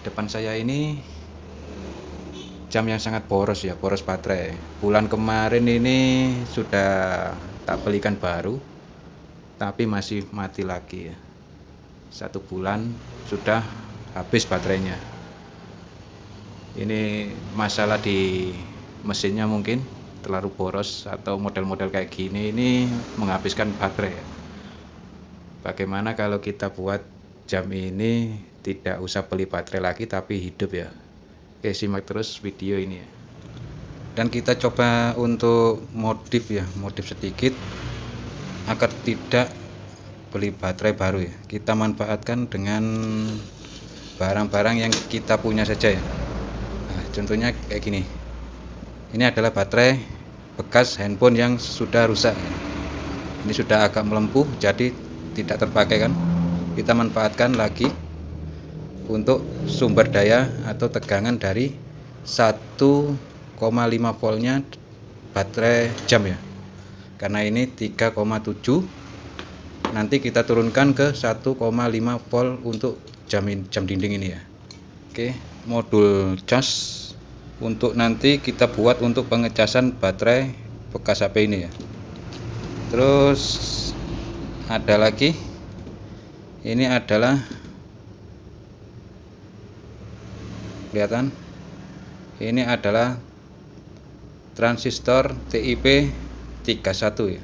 Depan saya ini jam yang sangat boros ya, boros baterai. Bulan kemarin ini sudah tak belikan baru, tapi masih mati lagi ya. 1 bulan sudah habis baterainya. Ini masalah di mesinnya mungkin terlalu boros, atau model-model kayak gini ini menghabiskan baterai ya. Bagaimana kalau kita buat jam ini tidak usah beli baterai lagi tapi hidup ya. Oke, simak terus video ini ya. Dan kita coba untuk modif ya, modif sedikit agar tidak beli baterai baru ya. Kita manfaatkan dengan barang-barang yang kita punya saja ya. Nah, contohnya kayak gini. Ini adalah baterai bekas handphone yang sudah rusak ya. Ini sudah agak melempuh, jadi tidak terpakai kan. Kita manfaatkan lagi untuk sumber daya atau tegangan dari 1,5 voltnya baterai jam ya. Karena ini 3,7, nanti kita turunkan ke 1,5 volt untuk jam dinding ini ya. Oke, modul cas untuk nanti kita buat untuk pengecasan baterai bekas HP ini ya. Terus ada lagi, ini adalah, kelihatan, ini adalah transistor TIP 31 ya.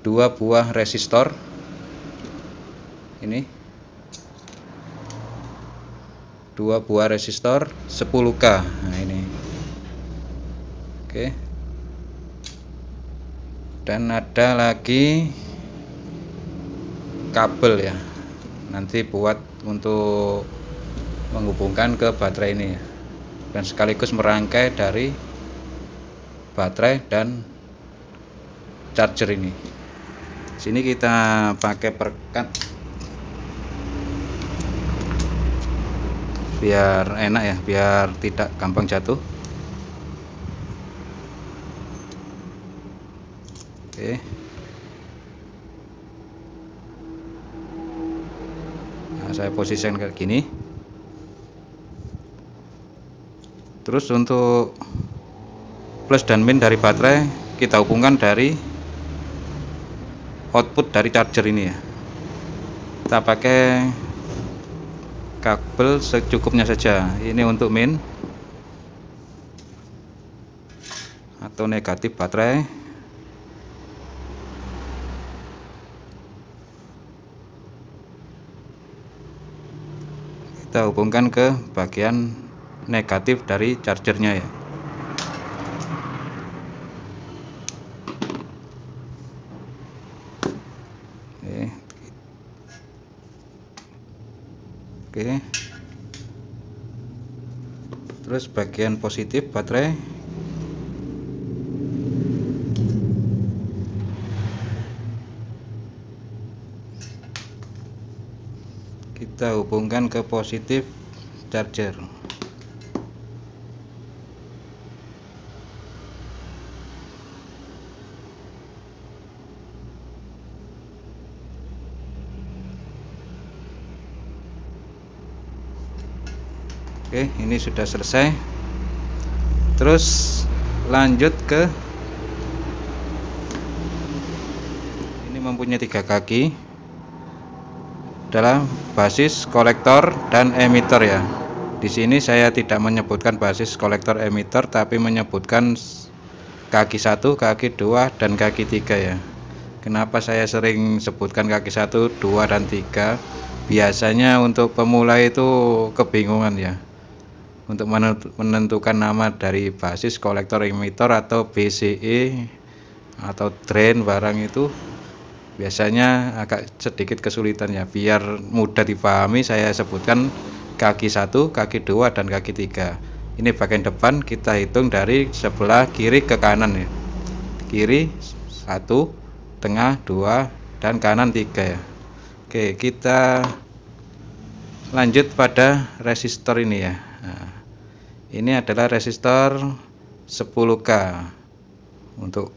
2 buah resistor ini, 2 buah resistor 10K. Nah ini, oke. Dan ada lagi kabel ya, nanti buat untuk menghubungkan ke baterai ini ya, dan sekaligus merangkai dari baterai dan charger ini. Sini kita pakai perekat biar enak ya, biar tidak gampang jatuh. Oke. Nah, saya posisikan kayak gini. Terus untuk plus dan min dari baterai kita hubungkan dari output dari charger ini ya. Kita pakai kabel secukupnya saja. Ini untuk min atau negatif baterai. Kita hubungkan ke bagian negatif dari chargernya ya. Oke. Terus bagian positif baterai kita hubungkan ke positif charger. Oke, ini sudah selesai. Terus lanjut ke, ini mempunyai 3 kaki, adalah basis, kolektor, dan emitter ya. Di sini saya tidak menyebutkan basis, kolektor, emitter, tapi menyebutkan kaki 1, kaki 2, dan kaki 3 ya. Kenapa saya sering sebutkan kaki 1, 2, dan 3? Biasanya untuk pemula itu kebingungan ya, untuk menentukan nama dari basis, kolektor, emitter, atau BCE atau drain barang itu biasanya agak sedikit kesulitan ya. Biar mudah dipahami, saya sebutkan kaki 1, kaki 2, dan kaki 3. Ini bagian depan kita hitung dari sebelah kiri ke kanan ya. Kiri 1, tengah 2, dan kanan 3 ya. Oke, kita lanjut pada resistor ini ya. Nah, ini adalah resistor 10K untuk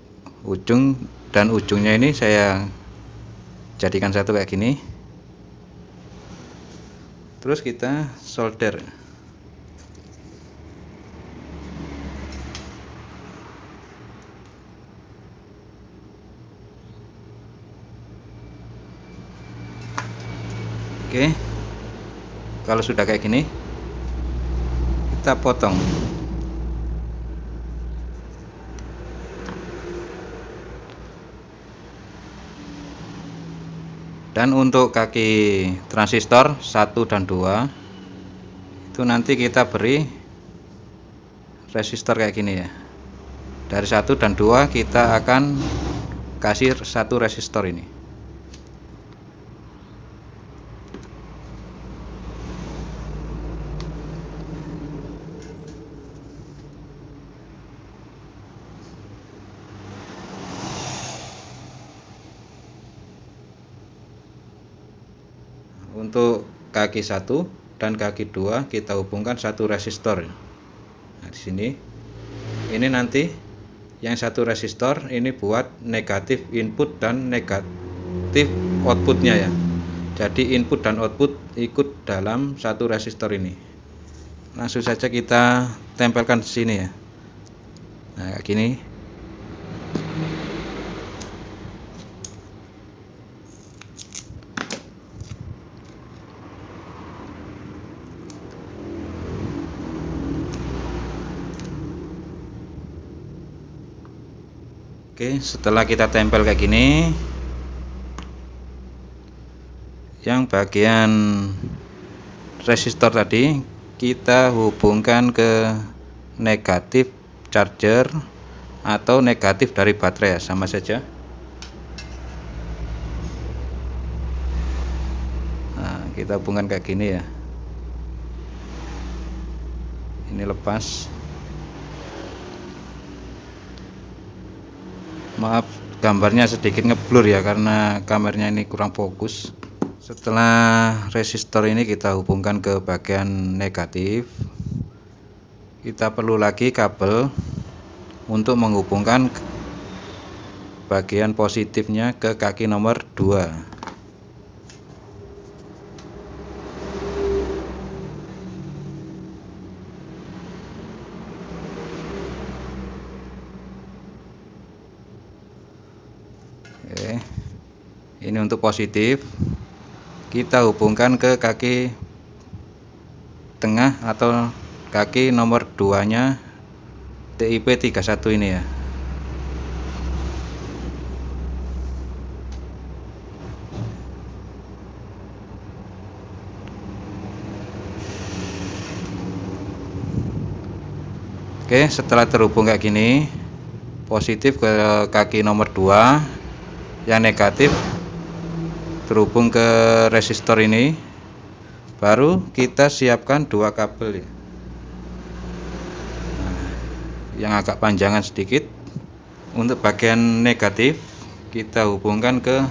ujung dan ujungnya ini saya jadikan satu kayak gini. Terus kita solder. Oke, kalau sudah kayak gini, kita potong. Dan untuk kaki transistor 1 dan 2 itu nanti kita beri resistor kayak gini ya. Dari 1 dan 2 kita akan kasih 1 resistor ini. Untuk kaki 1 dan kaki 2 kita hubungkan 1 resistor. Nah, di sini ini nanti yang 1 resistor ini buat negatif input dan negatif outputnya ya. Jadi input dan output ikut dalam 1 resistor ini. Langsung saja kita tempelkan di sini ya. Nah, kayak gini. Oke, setelah kita tempel kayak gini, yang bagian resistor tadi kita hubungkan ke negatif charger atau negatif dari baterai ya, sama saja. Nah, kita hubungkan kayak gini ya. Ini lepas. Maaf gambarnya sedikit ngeblur ya karena kameranya ini kurang fokus. Setelah resistor ini kita hubungkan ke bagian negatif, kita perlu lagi kabel untuk menghubungkan bagian positifnya ke kaki nomor 2. Oke, ini untuk positif kita hubungkan ke kaki tengah atau kaki nomor 2 nya TIP 31 ini ya. Oke, setelah terhubung kayak gini, positif ke kaki nomor 2, yang negatif terhubung ke resistor ini, baru kita siapkan 2 kabel ya. Nah, yang agak panjangan sedikit. Untuk bagian negatif kita hubungkan ke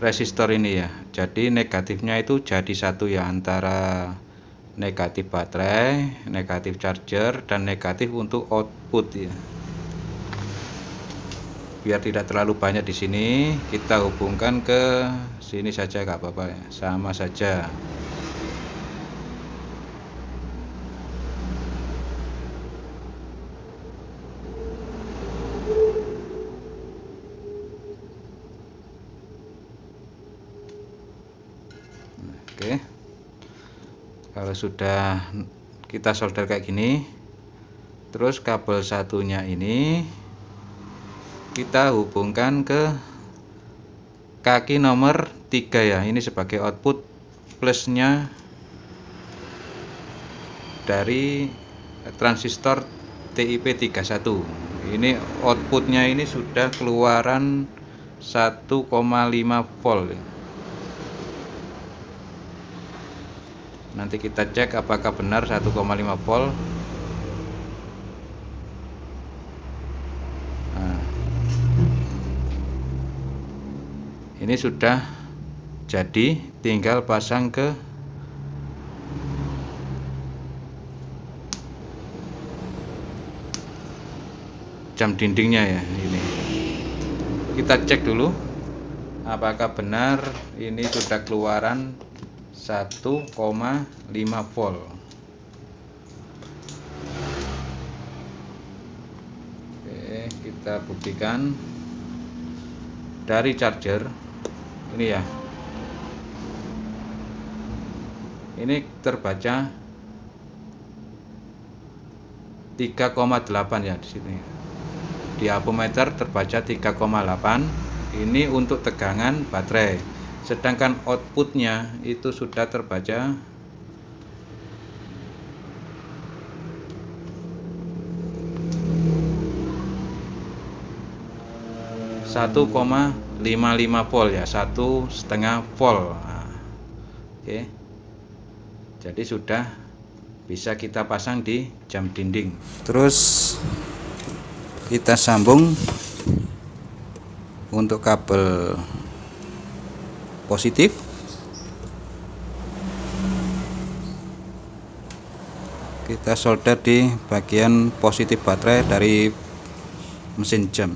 resistor ini ya. Jadi negatifnya itu jadi satu ya, antara negatif baterai, negatif charger, dan negatif untuk output ya. Biar tidak terlalu banyak di sini, kita hubungkan ke sini saja, nggak apa-apa ya, sama saja. Oke, kalau sudah kita solder kayak gini, terus kabel satunya ini kita hubungkan ke kaki nomor 3 ya. Ini sebagai output plusnya dari transistor TIP 31. Ini outputnya ini sudah keluaran 1,5 volt. Nanti kita cek apakah benar 1,5 volt. Ini sudah jadi, tinggal pasang ke jam dindingnya ya. Ini kita cek dulu apakah benar ini sudah keluaran 1,5 volt. Oke, kita buktikan dari charger ini ya. Ini terbaca 3,8 ya di sini. Di ampermeter terbaca 3,8. Ini untuk tegangan baterai. Sedangkan outputnya itu sudah terbaca 1,55 volt ya, 1,5 volt. Nah, oke. Jadi sudah bisa kita pasang di jam dinding. Terus kita sambung untuk kabel positif. Kita solder di bagian positif baterai dari mesin jam.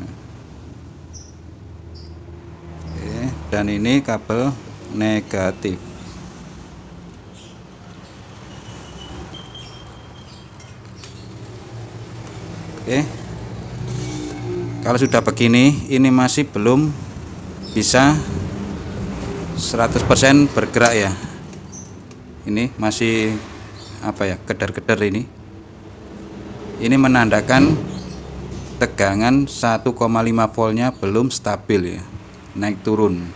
Oke, dan ini kabel negatif. Oke. Kalau sudah begini, ini masih belum bisa 100% bergerak ya. Ini masih apa ya, gedar-gedar ini. Ini menandakan tegangan 1,5 voltnya belum stabil ya, naik turun.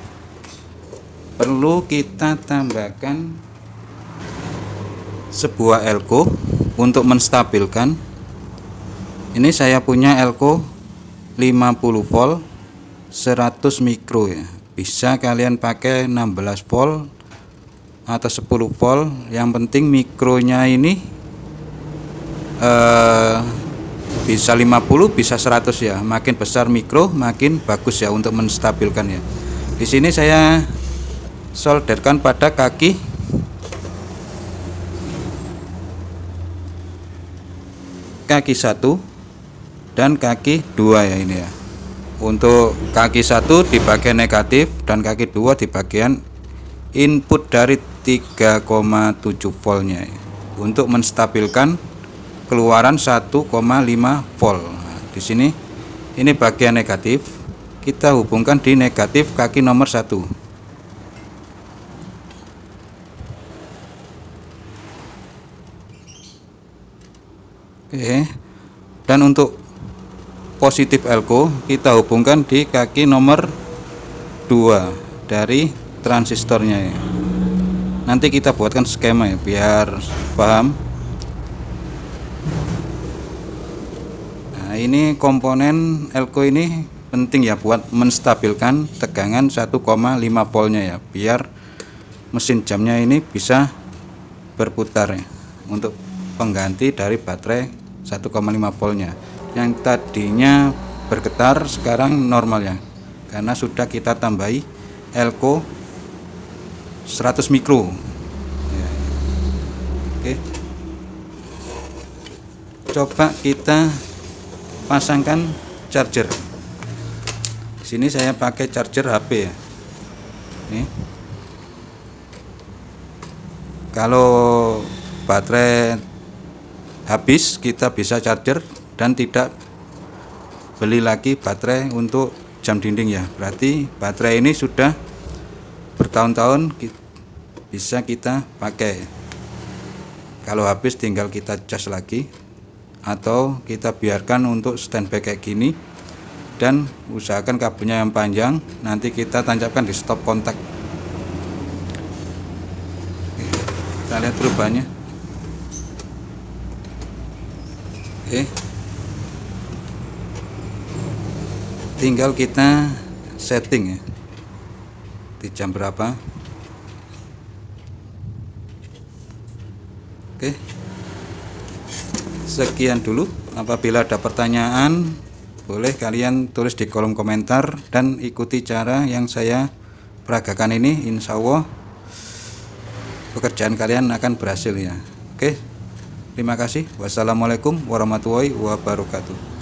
Perlu kita tambahkan sebuah elko untuk menstabilkan. Ini saya punya elko 50 volt 100 mikro ya. Bisa kalian pakai 16 volt atau 10 volt, yang penting mikronya ini bisa 50 bisa 100 ya. Makin besar mikro makin bagus ya untuk menstabilkan ya. Di sini saya solderkan pada kaki satu dan kaki 2 ya ini ya. Untuk kaki 1 di bagian negatif dan kaki 2 di bagian input dari 3,7 voltnya ya, untuk menstabilkan keluaran 1,5 volt. Nah, di sini ini bagian negatif, kita hubungkan di negatif kaki nomor 1. Oke. Dan untuk positif elko kita hubungkan di kaki nomor 2 dari transistornya ya. Nanti kita buatkan skema ya biar paham. Nah, ini komponen elko ini penting ya buat menstabilkan tegangan 1,5 voltnya ya, biar mesin jamnya ini bisa berputar ya, untuk pengganti dari baterai 1,5 voltnya. Yang tadinya bergetar sekarang normal ya, karena sudah kita tambahi elko 100 mikro ya. Oke, coba kita pasangkan charger. Di sini saya pakai charger HP ya. Nih, kalau baterai habis kita bisa charger dan tidak beli lagi baterai untuk jam dinding ya. Berarti baterai ini sudah bertahun-tahun bisa kita pakai. Kalau habis tinggal kita cas lagi, atau kita biarkan untuk standby kayak gini, dan usahakan kabelnya yang panjang, nanti kita tancapkan di stop kontak. Oke, kita lihat perubahannya. Oke, tinggal kita setting ya, di jam berapa. Oke, sekian dulu. Apabila ada pertanyaan, boleh kalian tulis di kolom komentar dan ikuti cara yang saya peragakan ini. Insya Allah pekerjaan kalian akan berhasil ya. Oke, terima kasih. Wassalamualaikum warahmatullahi wabarakatuh.